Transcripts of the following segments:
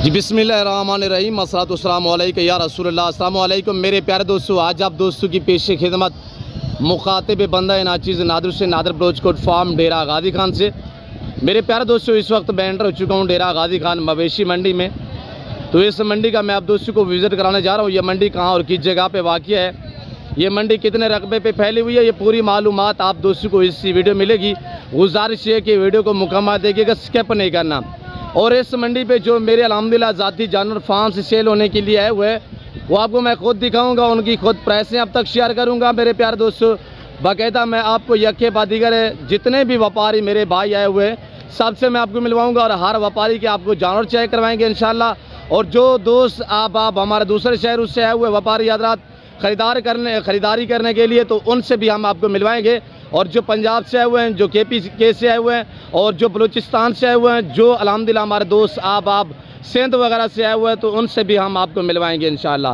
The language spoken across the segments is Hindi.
जी बिस्मिल्लाहिर्रहमानिर्रहीम अस्सलातुस्सलामु अलैका या रसूलल्लाह। अस्सलामु अलैकुम मेरे प्यारे दोस्तों, आज आप दोस्तों की पेश खिदमत मुखातिब बंदा नाचीज़ नादर से नादर बलोचकोट फार्म डेरा गाजी खान से। मेरे प्यारे दोस्तों, इस वक्त मैं एंटर हो चुका हूँ डेरा गाजी खान मवेशी मंडी में। तो इस मंडी का मैं आप दोस्तों को विज़िट कराने जा रहा हूँ। ये मंडी कहाँ और किस जगह पे वाक़या है, ये मंडी कितने रकबे पे फैली हुई है, ये पूरी मालूमात आप दोस्तों को इस वीडियो मिलेगी। गुजारिश है कि वीडियो को मुकम्मल देखिएगा, स्किप नहीं करना। और इस मंडी पे जो मेरे अल्हम्दुलिल्लाह ज़ाती जानवर फार्म से सेल होने के लिए आए हुए हैं, वो आपको मैं खुद दिखाऊंगा, उनकी खुद प्राइसें अब तक शेयर करूंगा। मेरे प्यारे दोस्तों, बाकायदा मैं आपको यके बाद दीगर जितने भी व्यापारी मेरे भाई आए हुए हैं सबसे मैं आपको मिलवाऊंगा और हर व्यापारी के आपको जानवर चेक करवाएंगे इंशाल्लाह। और जो दोस्त आप हमारे दूसरे शहरों से आए हुए व्यापारी हज़रात ख़रीदारी करने के लिए, तो उनसे भी हम आपको मिलवाएंगे। और जो पंजाब से आए हुए हैं, जो के से आए हुए हैं, और जो बलूचिस्तान से आए हुए हैं, जो अल्हम्दुलिल्लाह हमारे दोस्त आप सिंध वगैरह से आए हुए हैं, तो उनसे भी हम आपको मिलवाएंगे इंशाल्लाह।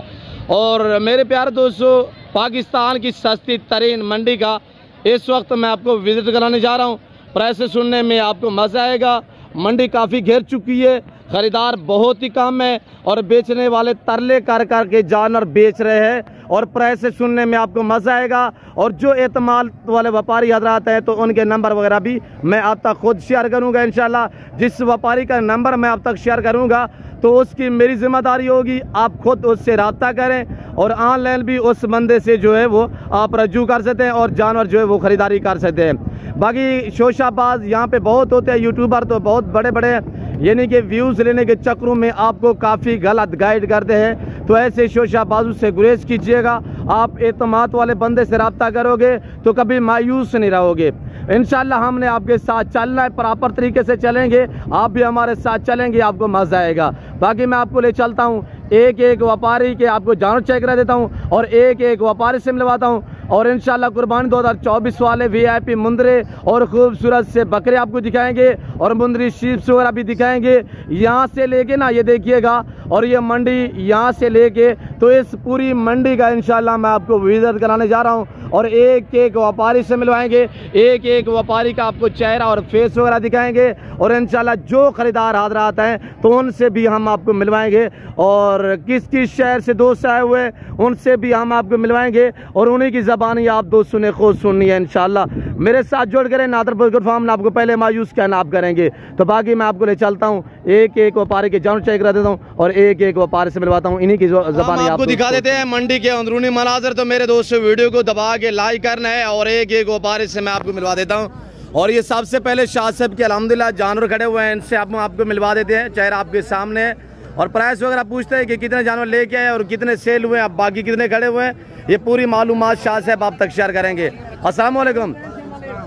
और मेरे प्यारे दोस्तों, पाकिस्तान की सस्ती तरीन मंडी का इस वक्त मैं आपको विज़िट कराने जा रहा हूँ। प्राइस सुनने में आपको मज़ा आएगा। मंडी काफ़ी घेर चुकी है, ख़रीदार बहुत ही कम है और बेचने वाले तरले कर के जानवर बेच रहे हैं। और प्राइस सुनने में आपको मज़ा आएगा। और जो एतमाद वाले व्यापारी हजरात हैं, तो उनके नंबर वगैरह भी मैं आप तक खुद शेयर करूंगा इंशाल्लाह। जिस व्यापारी का नंबर मैं आप तक शेयर करूंगा, तो उसकी मेरी जिम्मेदारी होगी आप खुद उससे रब्ता करें और ऑनलाइन भी उस बंदे से जो है वो आप रजू कर सकते हैं और जानवर जो है वो ख़रीदारी कर सकते हैं। बाकी शोशाबाज यहाँ पे बहुत होते हैं, यूट्यूबर तो बहुत बड़े बड़े यानी कि व्यूज़ लेने के चक्करों में आपको काफ़ी गलत गाइड करते हैं। तो ऐसे शोशाबाजों से गुरेज कीजिएगा। आप एतमाद वाले बंदे से रब्ता करोगे तो कभी मायूस नहीं रहोगे। इंशाल्लाह हमने आपके साथ चलना है, प्रॉपर तरीके से चलेंगे, आप भी हमारे साथ चलेंगे, आपको मज़ा आएगा। बाकी मैं आपको ले चलता हूँ एक एक व्यापारी के, आपको जानवर चेक करा देता हूँ और एक एक व्यापारी से मिलवाता हूँ। और इंशाल्लाह कुर्बानी 2024 वाले VIP मुंदरे और खूबसूरत से बकरे आपको दिखाएंगे और मुंदरी शीप्स वगैरह भी दिखाएंगे। यहाँ से लेके ना, ये देखिएगा, और ये मंडी यहाँ से लेके तो इस पूरी मंडी का इंशाल्लाह मैं आपको विजिट कराने जा रहा हूँ। और एक एक व्यापारी से मिलवाएंगे, एक एक व्यापारी का आपको चेहरा और फेस वगैरह दिखाएंगे। और इंशाल्लाह जो ख़रीदार हज़रात हैं तो उनसे भी हम आपको मिलवाएंगे। और किस किस शहर से दोस्त आए हुए हैं उनसे भी हम आपको मिलवाएंगे और उन्हीं की ज़बानी आप दोस्तों ने खुद सुननी है इंशाल्लाह। मेरे साथ जुड़ कर नादर बलोचकोट फार्म ने आपको पहले मायूस कहना आप करेंगे। तो बाकी मैं आपको ले चलता हूँ, एक एक व्यापारी के जानवर चेक करा देता हूँ और एक एक व्यापारी से मिलवाता हूँ, इन्हीं की ज़बानी आपको दिखा देते हैं मंडी के अंदरूनी मनाजर। तो मेरे दोस्तों, वीडियो को दबा के लाइक करना है और एक एक व्यापारी से मैं आपको मिलवा देता हूँ। और ये सबसे पहले शाह साहब के अल्हम्दुलिल्लाह जानवर खड़े हुए हैं, इनसे आपको मिलवा देते हैं। चेहरा आपके सामने है और प्राइस वगैरह पूछते हैं कि कितने जानवर लेके आए और कितने सेल हुए हैं, बाकी कितने खड़े हुए हैं, ये पूरी मालूमात शाह साहब आप तक शेयर करेंगे। अस्सलाम वालेकुम,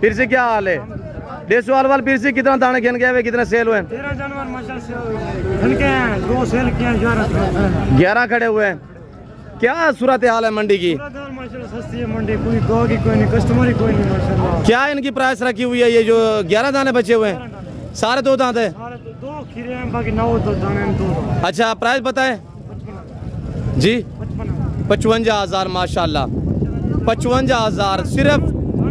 फिर से क्या हाल है? 150 वाल फिर से कितना दाने खेल गए, कितने सेल हुए हैं? 13 जानवर माशाल्लाह 2 सेल किए, 11 खड़े हुए हैं। क्या सूरत हाल है मंडी की? माशाल्लाह सस्ती है मंडी, कोई गाहकी कोई नहीं, कस्टमर ही कोई नहीं माशाल्लाह। क्या इनकी प्राइस रखी हुई है? ये जो 11 दाने बचे हुए हैं सारे 2 दांत है? 2 खीरे हैं, बाकी 9 दाने हैं, 2। अच्छा, प्राइस बताएं जी। 55,000 माशाल्लाह, 55,000। सिर्फ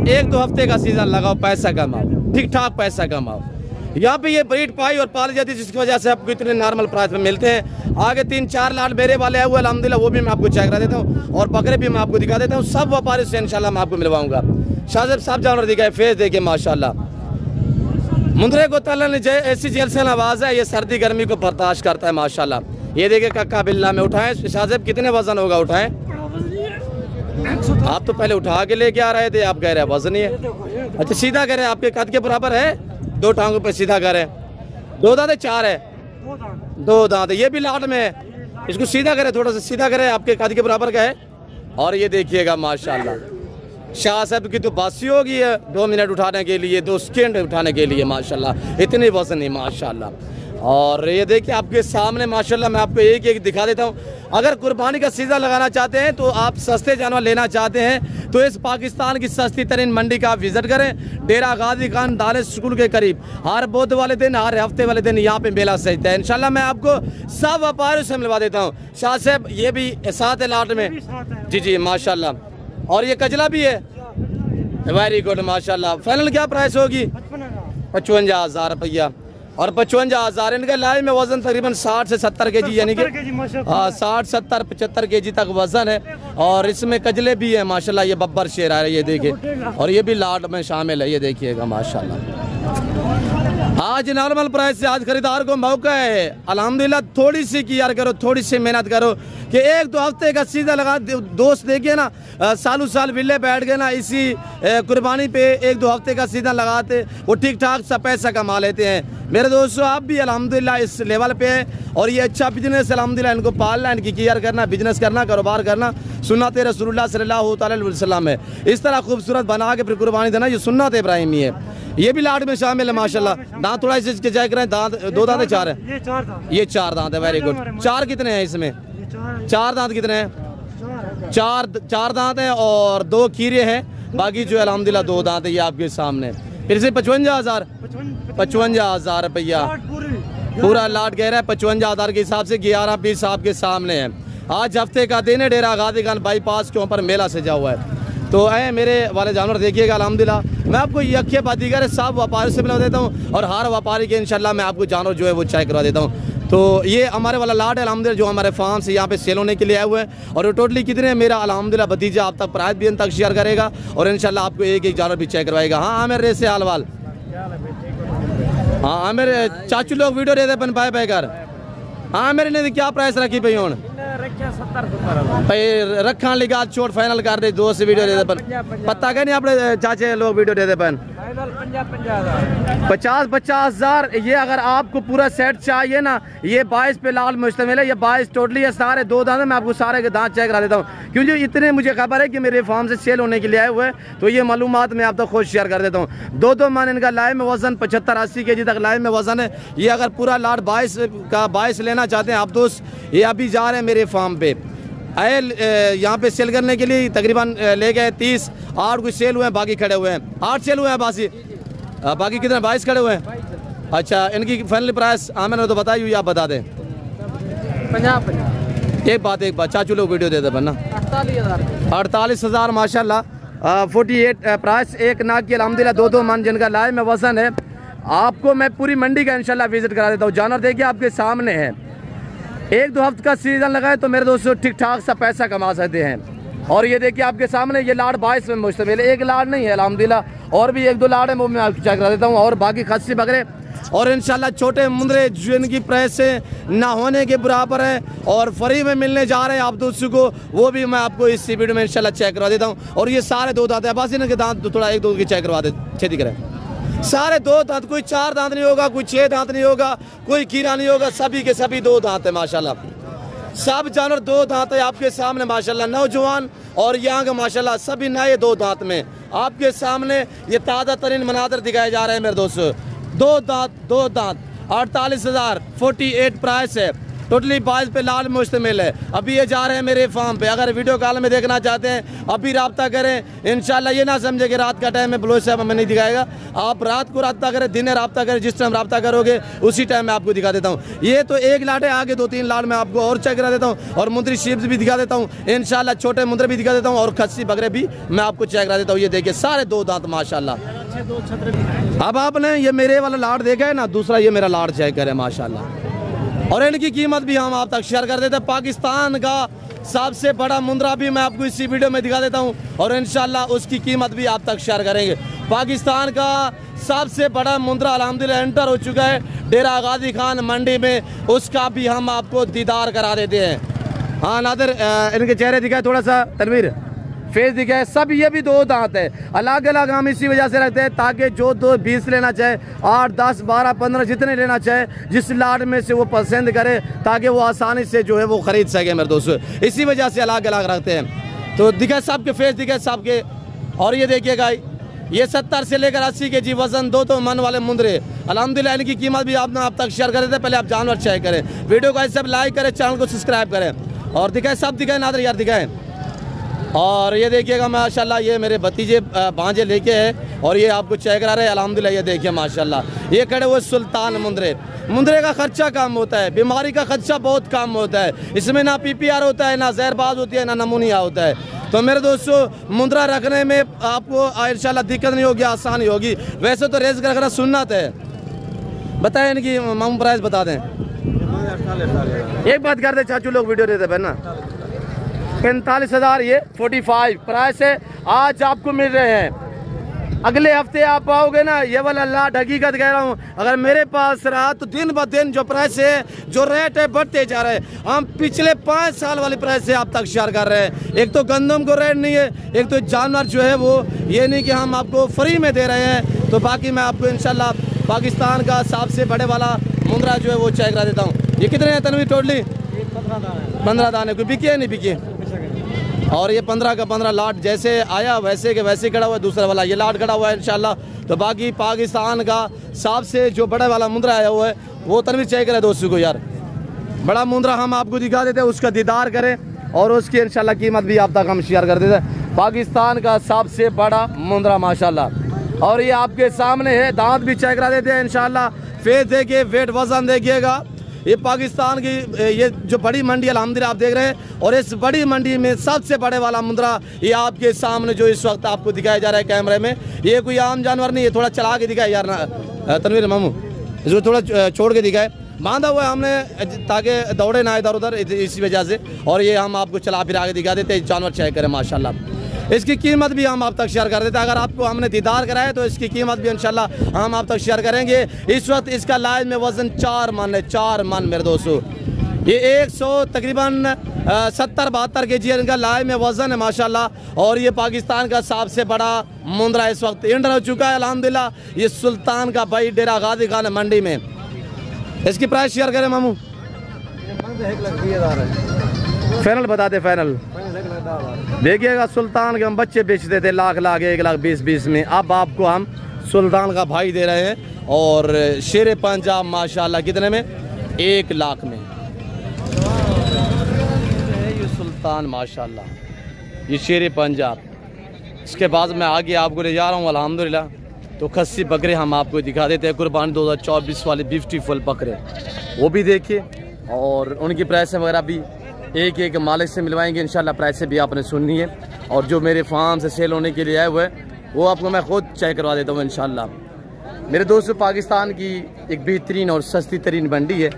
1-2 हफ्ते का सीजन लगाओ, पैसा कमाओ, ठीक ठाक पैसा कमाओ। यहाँ पे ये ब्रीड पाई और पाली जाती है, जिसकी वजह से आपको इतने नॉर्मल प्राइस में मिलते हैं। आगे 3-4 लाट मेरे वाले आए हुए अल्हम्दुलिल्लाह, वो भी मैं आपको चेक करा देता हूँ और बकरे भी मैं आपको दिखा देता हूँ। सब व्यापारी से इंशाल्लाह मैं आपको मिलवाऊंगा। शाह साहब जानवर दिखाए, फेस देखे माशाल्लाह। मुंदरे को तलन ऐसी जेल से आवाज़ है, ये सर्दी गर्मी को बर्दाश्त करता है माशाल्लाह। ये देखे कक्का बिल्ला में उठाएं। शाह साहब कितने वजन होगा? उठाएं। आप तो पहले उठा के लेके आ रहे थे, आप कह रहे हैं वजन ही है। अच्छा, सीधा करें, आपके कद के बराबर है, 2 टांगों पे सीधा करें। 2 दांत 4 है? 2 दांत। ये भी लाट में है, इसको सीधा करें, थोड़ा सा सीधा करें, आपके कद के बराबर का है। और ये देखिएगा माशाल्लाह, शाह साहब की तो बासी होगी है 2 मिनट उठाने के लिए, 2 सेकंड उठाने के लिए माशाल्लाह, इतनी वजन नहीं माशाल्लाह। और ये देखिए आपके सामने माशाल्लाह, मैं आपको एक एक दिखा देता हूँ। अगर कुर्बानी का सीज़न लगाना चाहते हैं, तो आप सस्ते जानवर लेना चाहते हैं, तो इस पाकिस्तान की सस्ती तरीन मंडी का आप विज़िट करें। डेरा गाजी खान दानिश स्कूल के करीब हर बुध वाले दिन, हर हफ्ते वाले दिन यहाँ पे मेला सजता है। इंशाल्लाह मैं आपको सब व्यापारियों से मिलवा देता हूँ। शाह साहब ये भी साथ है लाट में? जी जी माशाल्लाह। और ये कजला भी है? वेरी गुड माशाल्लाह। फाइनल क्या प्राइस होगी? 55,000 रुपया। और 55,000 इनका लाइव में वजन तकरीबन 60 से 70 केजी यानी कि 60, 70, 75 केजी तक वजन है। और इसमें कजले भी है माशाल्लाह। ये बब्बर शेर है, ये देखिए, और ये भी लाट में शामिल है, ये देखिएगा माशाल्लाह। आज नॉर्मल प्राइस से आज खरीदार को मौका है अल्हम्दुलिल्लाह। थोड़ी सी किया करो, थोड़ी सी मेहनत करो कि 1-2 हफ्ते का सीधा लगा। दोस्त देखिए ना, सालों साल विले बैठ गए ना, इसी कुर्बानी पे 1-2 हफ्ते का सीधा लगाते वो ठीक ठाक सा पैसा कमा लेते हैं। मेरे दोस्तों, आप भी अल्हम्दुलिल्लाह इस लेवल पे हैं और ये अच्छा बिजनेस अल्हम्दुलिल्लाह, इनको पालना, इनकी केयर करना, बिजनेस करना, कारोबार करना सुन्नत रसूलुल्लाह सल्लल्लाहु अलैहि वसल्लम है। इस तरह खूबसूरत बना के फिर कुर्बानी देना, ये सुन्नत इब्राहिमी है। ये भी लाट में शामिल है माशाल्लाह। दांत थोड़ा इसके चेक करें, दांत 2 दांत है 4 है? ये 4 दांत है, वेरी गुड। 4 कितने हैं इसमें? 4 दांत कितने हैं? 4 दांत हैं और 2 खीरे हैं, बाकी जो अल्हम्दुलिल्लाह 2 दांत है। ये आपके सामने फिर से 55,000 रुपया पूरा लाट कह रहा है। 55,000 के हिसाब से 11 पीस आपके सामने है। आज हफ्ते का दिन है, डेरा गादी खान बाईपास के ऊपर मेला सजा हुआ है। तो मेरे वाले जानवर देखिएगा अल्हम्दुलिल्लाह। मैं आपको यक्के बादीगर सब व्यापारी से मिला देता हूँ और हर व्यापारी के इंशाल्लाह मैं आपको जानवर जो है वो चेक करवा देता हूँ। तो ये हमारे वाला लाट है अल्हम्दुलिल्लाह, जो हमारे फार्म से यहाँ पे सेल होने के लिए आए हुए हैं। और टोटली कितने हैं मेरा अल्हम्दुलिल्लाह भतीजा आप तक प्राइस भी तक शेयर करेगा और इंशाल्लाह आपको एक जानवर भी चेक करवाएगा। हाँ आमिर रे से हालवाल, हाँ आमिर चाचू लोग वीडियो दे दे पन पाए पाए कर। हाँ मेरे ने क्या प्राइस रखी पई हूँ भाई रखा लिखा छोट फाइनल कर दे, 2 से वीडियो दे दे पन पता क्या नहीं अपने चाचे लोग वीडियो दे दे पन 50,000। ये अगर आपको पूरा सेट चाहिए ना, ये 22 पे लाल मुश्तमिल है, ये 22 टोटली है, सारे 2 दांत। मैं आपको सारे के दांत चेक करा देता हूँ क्योंकि इतने मुझे खबर है कि मेरे फार्म से सेल होने के लिए आए हुए हैं, तो ये मालूमात मैं आप तक खुद शेयर कर देता हूँ। 2 मन इनका लाइव में वजन 75-80 केजी तक लाइव में वजन है। ये अगर पूरा लाट 22 लेना चाहते हैं आप दोस्त, ये अभी जा रहे हैं मेरे फार्म पे आए यहाँ पे सेल करने के लिए। तकरीबन ले गए 30, 8 कुछ सेल हुए हैं, बाकी खड़े हुए हैं 8 सेल हुए हैं बाकी कितने 22 खड़े हुए हैं। अच्छा इनकी फाइनल प्राइस मैंने तो बताई हुई, आप बता दें। 50 एक बात चाचू लोग वीडियो दे दे बनना 48,000 माशाल्लाह। 48 प्राइस एक नाक की अल्हम्दुलिल्लाह। 2 मन जिनका लाइव में वजन है। आपको मैं पूरी मंडी का इंशाल्लाह विजिट करा देता हूँ। जानवर देखिए आपके सामने है। 1-2 हफ्ते का सीजन लगाए तो मेरे दोस्तों ठीक ठाक सा पैसा कमा सकते हैं। और ये देखिए आपके सामने ये लाट 22 में मुश्तमिल है, एक लाट नहीं है अल्हम्दुलिल्लाह, और भी 1-2 लाट है वो मैं आपको चेक करा देता हूँ। और बाकी खस्सी बकरे और इंशाल्लाह छोटे मुंदरे जिनकी प्राइस से ना होने के बराबर है और फ्री में मिलने जा रहे हैं आप दोस्तों को, वो भी मैं आपको इस वीडियो में इंशाल्लाह चेक करवा देता हूँ। और ये सारे 2 दांत है, बस इनके दांत थोड़ा 1-2 की चेक करवा दे छेदी करें। सारे 2 दांत, कोई 4 दांत नहीं होगा, कोई 6 दांत नहीं होगा, कोई खीरा नहीं होगा, सभी के सभी 2 दांत है माशाल्लाह। सब जानवर 2 दांत है आपके सामने माशाल्लाह। नौजवान और यहाँ का माशाल्लाह सभी नए 2 दांत में आपके सामने ये ताज़ा तरीन मनाजर दिखाए जा रहे हैं मेरे दोस्तों। 2 दांत 48,000 48 प्राइस है। टोटली 22 पे लाल मुश्तमिल है। अभी ये जा रहे हैं मेरे फार्म पे। अगर वीडियो कॉल में देखना चाहते हैं अभी रब्ता करें इंशाल्लाह। ये ना समझे कि रात का टाइम में ब्लोज साहब हमें नहीं दिखाएगा। आप रात को रब्ता करें, दिन रब्ता करें, जिस टाइम रब्ता करोगे उसी टाइम मैं आपको दिखा देता हूँ। ये तो एक लाट है, आगे 2-3 लाट मैं आपको और चेक करा देता हूँ और मुंदरी शीप्स भी दिखा देता हूँ इंशाल्लाह। छोटे मुंदरे भी दिखा देता हूँ और खस्सी बकरे भी मैं आपको चेक करा देता हूँ। ये देखिए सारे 2 दांत माशाल्लाह। अब आपने ये मेरे वाला लाट देखा है ना, दूसरा ये मेरा लाट चेक करें माशाल्लाह। और इनकी कीमत भी हम आप तक शेयर कर देते हैं। पाकिस्तान का सबसे बड़ा मुंद्रा भी मैं आपको इसी वीडियो में दिखा देता हूं और इंशाल्लाह उसकी कीमत भी आप तक शेयर करेंगे। पाकिस्तान का सबसे बड़ा मुंद्रा अल्हम्दुलिल्लाह एंटर हो चुका है डेरा गादी खान मंडी में, उसका भी हम आपको दीदार करा देते हैं। हाँ नादिर इनके चेहरे दिखाए, थोड़ा सा तनवीर फेस दिखाए। सब ये भी 2 दांत है। अलग अलग हम इसी वजह से रखते हैं ताकि जो 20 लेना चाहे, 8, 10, 12, 15 जितने लेना चाहे, जिस लाट में से वो पसंद करे ताकि वो आसानी से जो है वो खरीद सके मेरे दोस्तों। इसी वजह से अलग अलग रखते हैं। तो दिखाए सबके फेस दिखाए सबके। और ये देखिएगा ये 70 से लेकर 80 केजी वजन 2 मन वाले मुंदरे अल्हम्दुलिल्लाह। इनकी कीमत भी आपने आप तक शेयर कर देते हैं। पहले आप जानवर चेक करें, वीडियो को सब लाइक करें, चैनल को सब्सक्राइब करें और दिखाए सब दिखाए नादर यार दिखाएं। और ये देखिएगा माशाल्लाह ये मेरे भतीजे भांजे लेके है और ये आपको चेक करा रहे हैं अल्हम्दुलिल्लाह। ये देखिए माशाल्लाह ये खड़े हुए सुल्तान मुंदरे का खर्चा कम होता है, बीमारी का खर्चा बहुत कम होता है। इसमें ना PPR होता है, ना जहरबाज होती है, ना नमूनिया होता है। तो मेरे दोस्तों मुंदरा रखने में आपको इंशाल्लाह दिक्कत नहीं होगी, आसानी होगी। वैसे तो रेज़ रखना सुन्नत है, बताएं इनकी मामू प्राइस बता दें। एक बात कर दे चाचू लोग वीडियो देते हैं ना। 45,000 ये 45 प्राइस है। आज आपको मिल रहे हैं। अगले हफ्ते आप आओगे ना, ये वाला लाट हकीकत कह रहा हूँ, अगर मेरे पास रहा तो दिन ब दिन जो प्राइस है, जो रेट है, बढ़ते जा रहे हैं। हम पिछले 5 साल वाली प्राइस से आप तक शेयर कर रहे हैं। एक तो गंदम को रेट नहीं है, एक तो जानवर जो है वो ये नहीं कि हम आपको फ्री में दे रहे हैं। तो बाकी मैं आपको इंशाल्लाह पाकिस्तान का सबसे बड़े वाला मुंद्रा जो है वो चेक करा देता हूँ। ये कितने हैं तनवीर टोटली? 15 दाने। कोई बिकी है नहीं बिकी? और ये 15 का 15 लाट जैसे आया वैसे के वैसे खड़ा हुआ है। दूसरा वाला ये लाट खड़ा हुआ है इंशाल्लाह। तो बाकी पाकिस्तान का सबसे जो बड़ा वाला मुंद्रा आया हुआ है वो तनवीर चेक करे दोस्तों को। यार बड़ा मुंद्रा हम आपको दिखा देते हैं, उसका दीदार करें और उसकी इंशाल्लाह कीमत भी आप तक हम शेयर कर देते हैं। पाकिस्तान का सबसे बड़ा मुंद्रा माशाल्लाह। और ये आपके सामने है, दांत भी चेक करा देते हैं इंशाल्लाह। फेस देखिए, वेट वजन देखिएगा। ये पाकिस्तान की ये जो बड़ी मंडी अल्हम्दुलिल्लाह आप देख रहे हैं, और इस बड़ी मंडी में सबसे बड़े वाला मुंद्रा ये आपके सामने जो इस वक्त आपको दिखाया जा रहा है कैमरे में, ये कोई आम जानवर नहीं है। थोड़ा चला के दिखाए यार ना तनवीर मामू, इसको थोड़ा छोड़ के दिखाए। बांधा हुआ है हमने ताकि दौड़े ना इधर उधर, इसी वजह से। और ये हम आपको चला फिर आगे दिखा देते हैं, जानवर चेक करें माशाल्लाह। इसकी कीमत भी हम आप तक शेयर कर देते हैं। अगर आपको हमने दीदार कराया तो इसकी कीमत भी इंशाल्लाह हम आप तक शेयर करेंगे। इस वक्त इसका लाइव में वजन 4 मन है, 4 मन मेरे दोस्तों। ये 100 तकरीबन 70-72 kg इनका लाइव में वजन है माशाल्लाह। और ये पाकिस्तान का सबसे बड़ा मुंद्रा इस वक्त एंटर हो चुका है अल्हम्दुलिल्लाह। ये सुल्तान का भाई डेरा गाजी खान मंडी में। इसकी प्राइस शेयर करें मामू? फाइनल बता दे, फाइनल देखिएगा। सुल्तान के हम बच्चे बेचते थे लाख 1,20,20 में। अब आपको हम सुल्तान का भाई दे रहे हैं। और शेर पंजाब माशाल्लाह कितने में? 1 लाख में। ये सुल्तान माशाल्लाह, ये शेर पंजाब। इसके बाद मैं आगे आपको ले जा रहा हूँ अल्हम्दुलिल्लाह। तो खस्सी बकरे हम आपको दिखा देते हैं, कुर्बानी 2024 वाले ब्यूटीफुल बकरे, वो भी देखिए। और उनकी प्राइस वगैरह भी एक मालिक से मिलवाएंगे इंशाल्लाह। प्राइस भी आपने सुननी है। और जो मेरे फार्म से सेल होने के लिए आए हुए वो आपको मैं खुद चेक करवा देता हूँ इंशाल्लाह। मेरे दोस्तों, पाकिस्तान की एक बेहतरीन और सस्ती तरीन मंडी है।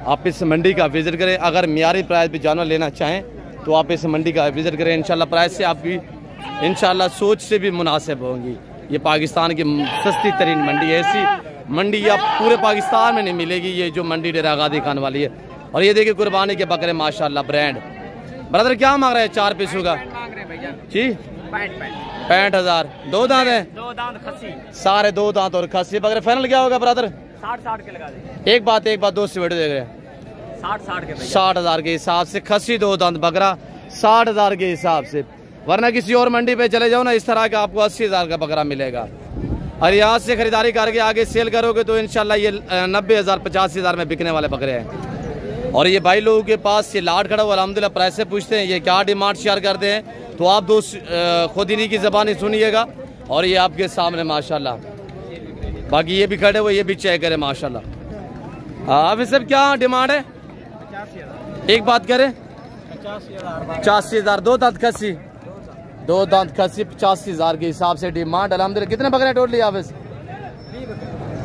आप इस मंडी का विज़िट करें। अगर मियारी प्राइस भी जानवर लेना चाहें तो आप इस मंडी का विज़िट करें इंशाल्लाह। प्राइस से आपकी इंशाल्लाह सोच से भी मुनासिब होंगी। ये पाकिस्तान की सस्ती तरीन मंडी है। ऐसी मंडी आप पूरे पाकिस्तान में नहीं मिलेगी, ये जो मंडी डेरा गाजी खान वाली है। और ये देखिए कुर्बानी के बकरे माशाल्लाह ब्रांड। ब्रदर क्या मांग रहे हैं 4 पीसों का? जी 65,000। 2 दांत है? 2 दांत खस्सी, सारे 2 दांत और खस्सी बकरे। फाइनल क्या होगा ब्रदर? 60 के लगा दे। एक बात दोस्त से वीडियो देख रहे हैं। 60 के 60,000 के हिसाब से खस्सी 2 दांत बकरा 60,000 के हिसाब से। वरना किसी और मंडी पे चले जाओ ना, इस तरह का आपको 80,000 का बकरा मिलेगा। और यहाँ से खरीदारी करके आगे सेल करोगे तो इंशाल्लाह ये 90,000 85,000 में बिकने वाले बकरे हैं। और ये भाई लोगों के पास ये लाट खड़ा हुआ अल्हम्दुलिल्लाह। प्राइस से पूछते हैं ये क्या डिमांड शेयर करते हैं, तो आप दोस्त खुद इन्हीं की ज़बानी सुनिएगा। और ये आपके सामने माशाल्लाह। बाकी ये भी खड़े हुए, ये भी चेक करें माशाल्लाह। हाफिज़ साहब क्या डिमांड है? 85,000। एक बात करें 85,000। 2 दांत खस्सी, 2 दांत खस्सी 85,000 के हिसाब से डिमांड अल्हम्दुलिल्लाह। कितने बकरे टोटली हाफिज़?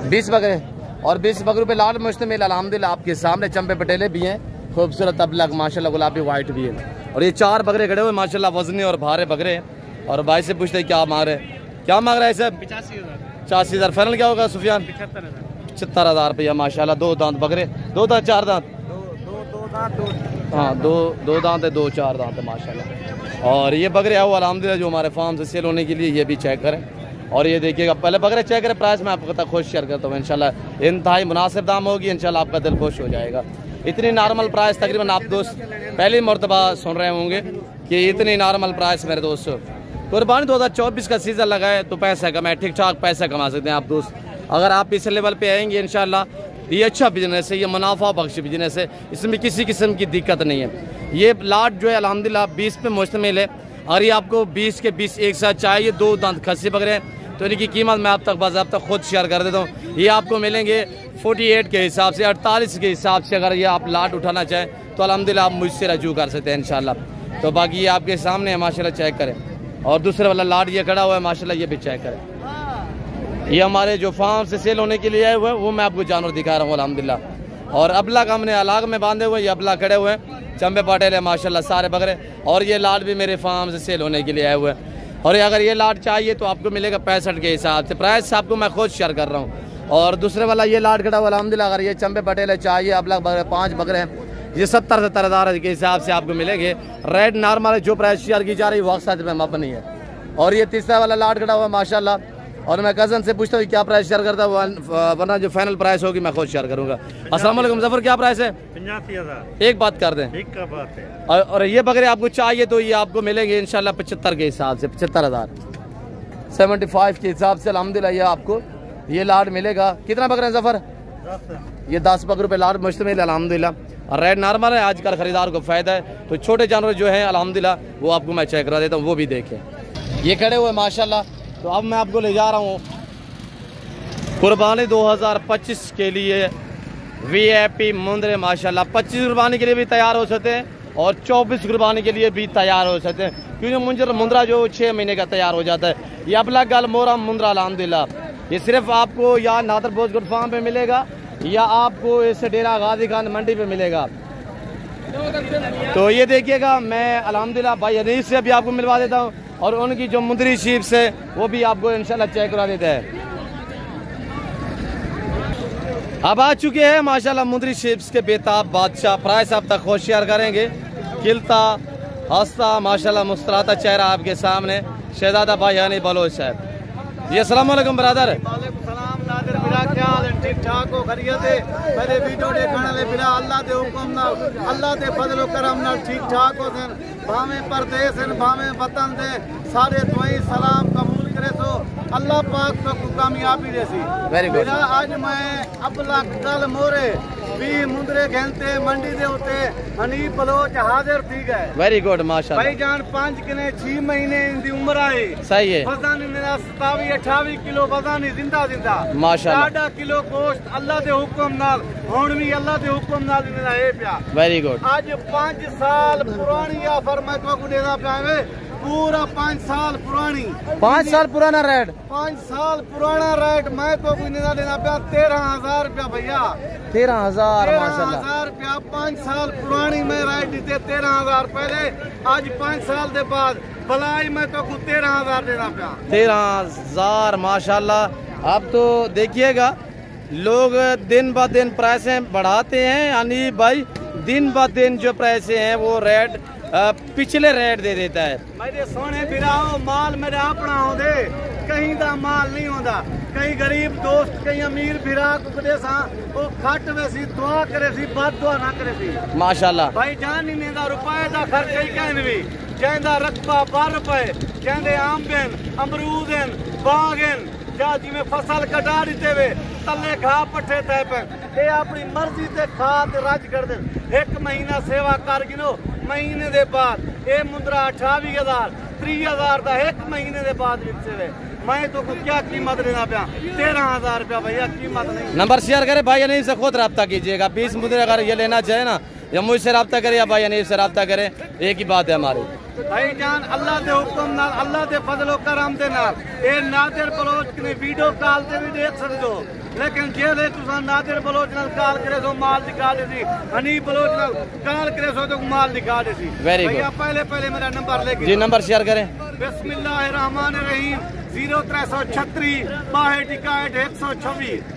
20 बकरे। और 20 बकरों पे लाट मुश्तमिल अल्हम्दुलिल्लाह। आपके सामने चंपे पटेले भी हैं, खूबसूरत तबलक माशाल्लाह, गुलाबी वाइट भी है। और ये 4 बकरे खड़े हुए माशाल्लाह, वजनी और भारे बकरे हैं। और भाई से पूछते हैं क्या मांग रहे हैं, क्या मांग रहे हैं सर? 85,000। फाइनल क्या होगा सुफियान? 75,000 रुपया माशाल्लाह। 2 दांत बकरे, 2 दांत 4 दांत? हाँ 2 दांत है, 2 4 दांत है माशाल्लाह। और ये बकरे है वो अल्हम्दुलिल्लाह जो हमारे फार्म से सेल होने के लिए, ये भी चेक करें। और ये देखिएगा, पहले बकरे चेक करें, प्राइस मैं आपको खुद शेयर करता हूँ इंशाल्लाह। इंतहाई मुनासिब दाम होगी इंशाल्लाह, आपका दिल खुश हो जाएगा। इतनी नॉर्मल प्राइस तकरीबन आप दोस्त पहली मरतबा सुन रहे होंगे कि इतनी नॉर्मल प्राइस मेरे दोस्त। कुर्बानी 2024 का सीज़न लगा है तो पैसा कमाए, ठीक ठाक पैसा कमा सकते हैं आप दोस्त। अगर आप इस लेवल पे आएंगे इंशाल्लाह, ये अच्छा बिजनेस है, ये मुनाफा बख्श बिजनेस है, इसमें किसी किस्म की दिक्कत नहीं है। ये लाट जो है अल्हम्दुलिल्लाह 20 पे मुश्तमिल है। और ये आपको 20 के 20 एक साथ चाहिए, 2 दांत खस्सी बकरे हैं, तो इनकी कीमत मैं आप तक बाज़ाब्ता खुद शेयर कर देता हूँ। ये आपको मिलेंगे 48 के हिसाब से, 48 के हिसाब से। अगर ये आप लाट उठाना चाहें तो अल्हम्दुलिल्लाह आप मुझसे रजू कर सकते हैं इंशाल्लाह। तो बाकी ये आपके सामने है माशाल्लाह, चेक करें। और दूसरे वाला लाट ये खड़ा हुआ है माशाल्लाह, ये भी चेक करें। ये हमारे जो फार्म से सेल होने के लिए आए हुए हैं वो मैं आपको जानवर दिखा रहा हूँ अल्हम्दुलिल्लाह। और अबलग हमने अलाग में बांधे हुए, ये अबलग खड़े हुए हैं, चंबे पाटेल है माशाल्लाह सारे बकरे। और ये लाट भी मेरे फार्म से सेल होने के लिए आए हुए हैं। और अगर ये लाट चाहिए तो आपको मिलेगा 65 के हिसाब से, प्राइस आपको मैं खुद शेयर कर रहा हूँ। और दूसरे वाला ये लाट खड़ा हुआ अल्हम्दुलिल्लाह, अगर ये चंबे पटेल है चाहिए, अबलग बकरे 5 बकरे हैं, ये 70-70 हज़ार के हिसाब से आपको मिलेंगे। रेड नॉर्मल है, जो प्राइस शेयर की जा रही है वो साथ में माप नहीं है। और ये तीसरा वाला लाट खड़ा हुआ माशाल्लाह, और मैं कज़न से पूछता हूँ क्या प्राइस शेयर करता है, वरना जो फाइनल प्राइस होगी मैं खुद शेयर करूँगा। अस्सलाम वालेकुम ज़फ़र, क्या प्राइस है? 85,000। एक बात कर दें, ठीक का बात है। और ये बकरे आपको चाहिए तो ये आपको मिलेंगे इंशाल्लाह 75 के हिसाब से, 75,000 75 के हिसाब से अल्हम्दुलिल्लाह ये आपको ये लाट मिलेगा। कितना बकरे हैं ज़फ़र? 10। ये 10 बकरों पे लाट मुश्तमिल अल्हम्दुलिल्लाह। और रेड नॉर्मल है, आजकल खरीदार को फ़ायदा है, तो छोटे जानवर जो हैं अल्हम्दुलिल्लाह वो आपको मैं चेक करा देता हूँ, वो भी देखें। ये खड़े हुए माशाल्लाह। तो अब मैं आपको ले जा रहा हूँ कुर्बानी 2025 के लिए VIP मुंद्रे माशाल्लाह। 25 कुर्बानी के लिए भी तैयार हो सकते हैं और 24 कुर्बानी के लिए भी तैयार हो सकते हैं, क्योंकि मुंद्रा जो 6 महीने का तैयार हो जाता है। ये अबलग गल मोरा मुंद्रा अल्हम्दुलिल्लाह, ये सिर्फ आपको या नादर बोझ गुड फार्म पे मिलेगा या आपको इस डेरा गाजी खान मंडी पे मिलेगा। तो ये देखिएगा, मैं अल्हम्दुलिल्लाह भाई अनीस से भी आपको मिलवा देता हूँ, और उनकी जो मुंदरी शीप्स है वो भी आपको इंशाल्लाह चेक करा देता है। अब आ चुके हैं माशाल्लाह मुंदरी शीप्स के बेताब बादशाह, प्राइस आप तक खुद शेयर करेंगे। खिलता हंसता माशाल्लाह मुस्कुराता चेहरा आपके सामने शहजादा भाई यानी बलोच साहब। जी अस्सलाम वालेकुम ब्रदर। नादिर बिरा क्या हाल है? ठीक ठाक हो? खैरियत है? मेरे वीडियो देखने वाले बिरा अल्लाह दे हुक्म नाल, अल्लाह दे फजल करम नाल ठीक ठाक हो सन, भावे परदेस हैं भावे वतन दे, सारे दुआई सलाम कबूल करे तो अल्लाह पाक तो कामयाबी देसी। Very good. आज मैं अबला कल मोरे भी मुंदरे घंटे मंडी दे उते हनीफ बलोच हाजिर थी गए। वेरी गुड माशाल्लाह। भाईजान 5 किने 6 महीने दी उम्र आए, सही है। वजन मेरा 27-28 किलो वजन जिंदा माशाल्लाह। 4 किलो गोश्त अल्लाह दे हुक्म नाल हुण भी अल्लाह दे हुक्म नाल मेरा है पिया। Very good. आज 5 साल पुरानी ऑफर मैं तो देना पावे, पूरा 5 साल पुरानी, 5 साल पुराना रेट, 5 साल पुराना रेट मैं तो देना पाया 13,000 रुपया भैया। 13,000 माशाल्लाह। 13,000 रुपया 5 साल पुरानी मैं रेट दीते 13,000 पहले, आज 5 साल के बाद भलाई मैं तो 13,000 देना पाया। 13,000 माशाल्लाह। अब तो देखिएगा लोग दिन ब दिन प्राइसें बढ़ाते हैं, यानी भाई दिन ब दिन जो प्राइसें हैं वो रेट पिछले रेट दे देता है। मेरे सोने बिराओ माल मेरा अपना होंदे, कहीं दा माल नहीं होंदा। कई गरीब दोस्त कई अमीर बिरा कुकदे सा वो खट वे सी दुआ करे सी, बद दुआ ना करे सी माशाल्लाह। भाई जान नहीं दा रुपए दा खर्चा ही कहन भी जैंदा रकबा 12 रुपए, जैंदे आंबेन अमरूदन बागन जा जिमें फसल कटा दीते वे तले खा पट्ठे तय पे, ये अपनी मर्जी से खा ते रज कर दे। 1 महीना सेवा कर गिनो, महीने दे बाद ये मुंद्रा 28,000 30,000 का 1 महीने के बाद विकसे वे। मैं तो क्या कीमत लेना पाया? 13,000 रुपया भैया, कीमत नहीं। नंबर शेयर करे भाई अनीस से खुद रब्ता कीजिएगा। 20 मुद्रे अगर ये लेना चाहे ना, या मुझसे रब्ता करे या भाई अनीस से रब्ता करे, एक ही बात है हमारी। भाई जान अल्लाह दे हुक्म नाल, अल्लाह दे फजलो करम दे नाल ये नादिर बलोच ने वीडियो कॉल ते भी देख सकते हो, लेकिन जे तुसा नादिर बलोच नाल कॉल करे सो माल दिखा दे सी, हनीफ बलोच नाल कॉल करे सो तो माल दिखा दे सी। वेरी गुड भैया पहले मेरा नंबर लेके जी, नंबर शेयर करें। बिस्मिल्लाहिर्रहमानिर्रहीम 0336 6261 126।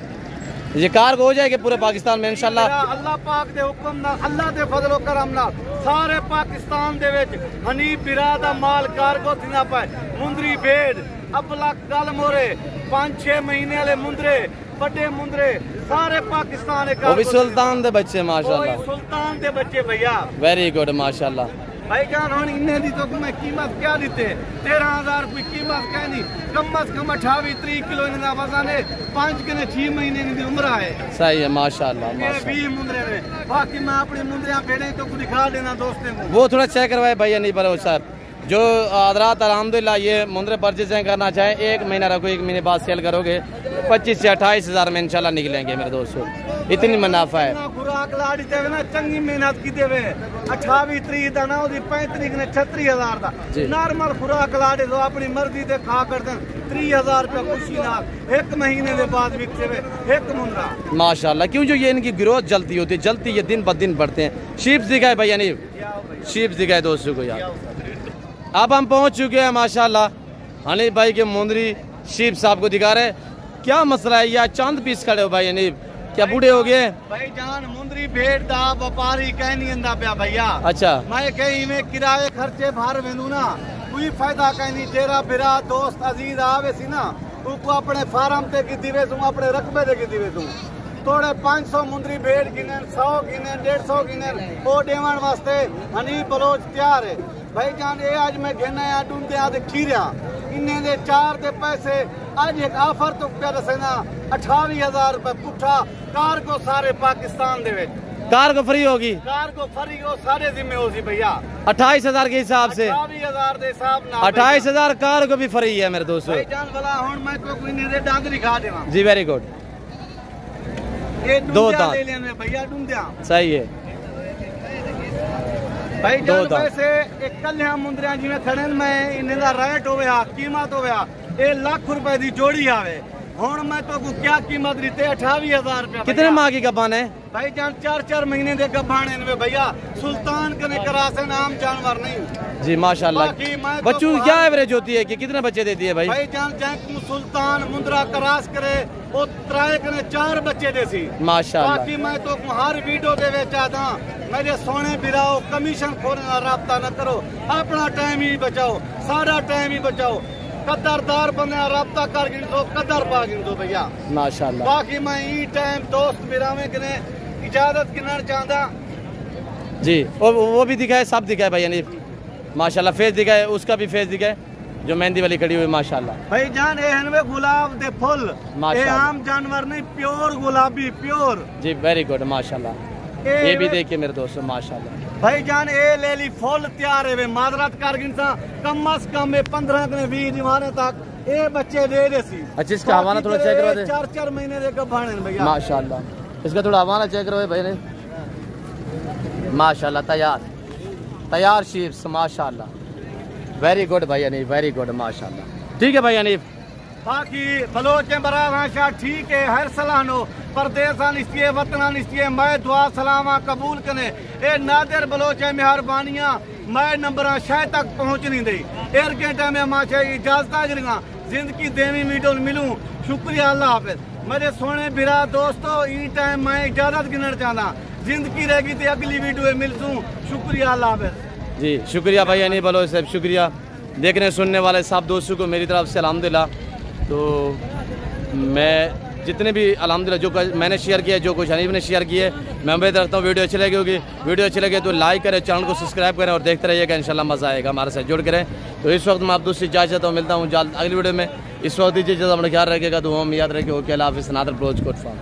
ये कार हो जाएगी पूरे पाकिस्तान में इंशाल्लाह। अल्लाह पाक दे हुक्म नाल, अल्लाह दे फजलो करम नाल सारे पाकिस्तान दे विच हनीफ बिरा दा माल कारगो थिना पाए। मुंदरी भेड़ अबला कल मोरे 5-6 महीने वाले मुंदरे बड़े मुंदरे सारे पाकिस्तान वो भी सुल्तान दे बच्चे माशाल्लाह। सुल्तान दे बच्चे भैया। वेरी गुड माशाल्लाह। भाई जान हम इन्हें दी तो मैं कीमत क्या दीते 13,000 रुपये कीमत कहनी, कम अज कम 28-30 किलो इनका वजन है, 5 के 6 महीने की उम्र है। सही है माशाल्लाह। 20 मुंदरे ने, बाकी मैं अपनी मुंदरियां भेड़े तो दिखा देना दोस्तों को। वो थोड़ा चेक करवाए भैया नहीं बलोच साहब। जो हज़रात अल्हम्दुलिल्लाह ये मुंदरे परचेजिंग करना चाहें, 1 महीना रखो, 1 महीने बाद सेल करोगे 25 से 28 हज़ार में इंशाल्लाह निकलेंगे मेरे दोस्तों। इतनी मुनाफा है। खुराक लाड़ी देवे ना चंगी मेहनत की देवे 28 तरीक दा ना ओदी 35 तरीक ने 36000 दा नॉर्मल खुराक लाड़ी तो अपनी मर्जी दे खा करते 30000 रुपया खुशी नाल 1 महीने के बाद बिकते वे 1 मुंडा माशाल्लाह। क्यों जो ये इनकी ग्रोथ जल्दी होती है, जल्दी ये दिन ब दिन बढ़ते हैं। शीप्स दिखाए भाई यानी शीप्स दिखाए दोस्तों को यार। अब हम पहुंच चुके हैं माशाल्लाह हनीफ भाई के मुंदरी शीप्स आपको दिखा रहे। क्या मसला है यार, चांद पीस खड़े हो भाई हनीफ, क्या बूढ़े हो गए? भाई जान मुंदरी भेड़ दा व्यापारी कह नहीं अंदा पिया भैया। अच्छा मैं कहीं में किराए खर्चे भार वेंदू ना कोई फायदा कहीं नहीं। तेरा फिरा दोस्त अजीज आवे सी ना उनको अपने फार्म ते की दिवे तू अपने रकबे ते की दिवे तू थोड़े 500 मुंदरी भेड़ गिने 100 गिने 150 गिने वो देवन वास्ते हनीफ बलोच तैयार है भाई जान। ये आज मैं घेना या ढूंढते आते खीरिया इन्हें दे 4 दे पैसे आज एक ऑफर तो क्या दसेना 28,000 रुपए पुठा कार को सारे पाकिस्तान दे कार को फ्री होगी, कार को फ्री हो सारे जिम्मे होगी भैया 28,000 के हिसाब से 28,000 के हिसाब ना 28,000 कार को भी फ्री है मेरे दोस्तों। भाई जान वाला हुन मैं तो कोई नहीं दे डांगरी खा देवा जी वेरी गुड। ये 2 दांत ले लेने भैया ढूंढिया सही है भाई जान। वैसे एक कल्याण मुंदरिया जी में खड़े मैं इन्हें दा रेट होया कीमत होया 1 लाख रुपए दी जोड़ी आवे हुन मैं तो को क्या कीमत रीते 28,000 रुपया। कितने माह की गब्बान है भाई जान 4-4 महीने दे गब्बाने में भैया सुल्तान कने करासे नाम जानवर नहीं जी माशाल्लाह। बच्चों की क्या एवरेज होती है कि कितने बच्चे देती है भाई? भाई जान जैक सुल्तान मुंदरा करास करे वो त्राए कने 4 बच्चे देसी माशाल्लाह। बाकी मैं तो हर वीडियो दे वे चाहता मेरे सोने बिराओ कमीशन खोने का राब्ता न करो अपना टाइम ही बचाओ सारा टाइम ही बचाओ कदरदार बने राब्ता कर गिनसो कदर पा गिनसो भैया माशाल्लाह। बाकी मैं ई टाइम दोस्त बिरावे कने इजाजत गिनना चाहता जी वो भी दिखाए सब दिखाए भाई यानी माशाल्लाह। फेस दिखाए उसका भी फेस दिखाए जो मेहंदी वाली खड़ी हुई माशाल्लाह। भाई जान ए गुलाब दे फुल ये आम जानवर नहीं प्योर गुलाबी प्योर जी वेरी गुड माशाल्लाह। ये भी देखिए मेरे दोस्तों माशाल्लाह। भाई जान ए ले ली फुल तैयार है माजरत कारगिन सा कम अज कम 15 ने 20 दीवाने तक ए बच्चे दे दे सी। अच्छा इसका हवाला थोड़ा चेक करो दे 4-4 महीने दे गभाने भैया माशाल्लाह। इसका थोड़ा हवाला चेक करो भाई ने माशाल्लाह। तैयार शीप्स माशाल्लाह वेरी गुड भाई यानी वेरी गुड माशाल्लाह। ठीक है भाई यानी बाकी बलोच बराशा ठीक है हर सलानो परदेसा निस्तिये वतना निस्तिये मैं दुआ सलामा कबूल कने ए नादिर बलोच मेहरबानियां मैं नंबर शायद तक पहुंच नहीं दी एर घंटे में माशा इजाजत जरिया जिंदगी देवी वीडियो मिलूं शुक्रिया अल्लाह हाफिज मेरे सोने बिरा दोस्तों ई टाइम मैं इजाजत गिनना चाहता जिंदगी रहेगी तो अगली वीडियो मिलूं शुक्रिया अल्लाह हाफिज जी शुक्रिया भाई यानी बलोच साहब शुक्रिया। देखने सुनने वाले सब दोस्तों को मेरी तरफ से अल्हम्दुलिल्लाह। तो मैं जितने भी अल्हम्दुलिल्लाह जो मैंने शेयर किया जो कुछ हनीफ ने शेयर किया मैं उम्मीद रखता हूँ वीडियो अच्छी लगी होगी। वीडियो अच्छी लगे तो लाइक करें चैनल को सब्सक्राइब करें और देखते रहिएगा इंशाल्लाह मज़ा आएगा हमारे साथ जुड़ करें। तो इस वक्त मैं आप दोस्तों इजाज़त हूँ मिलता हूँ जल्द अगली वीडियो में। इस वक्त दीजिए अपना ख्याल रखिएगा तो हम याद रखें ओके अल्लाह हाफ़िज़ नादर ब्रोच कोट फार्म।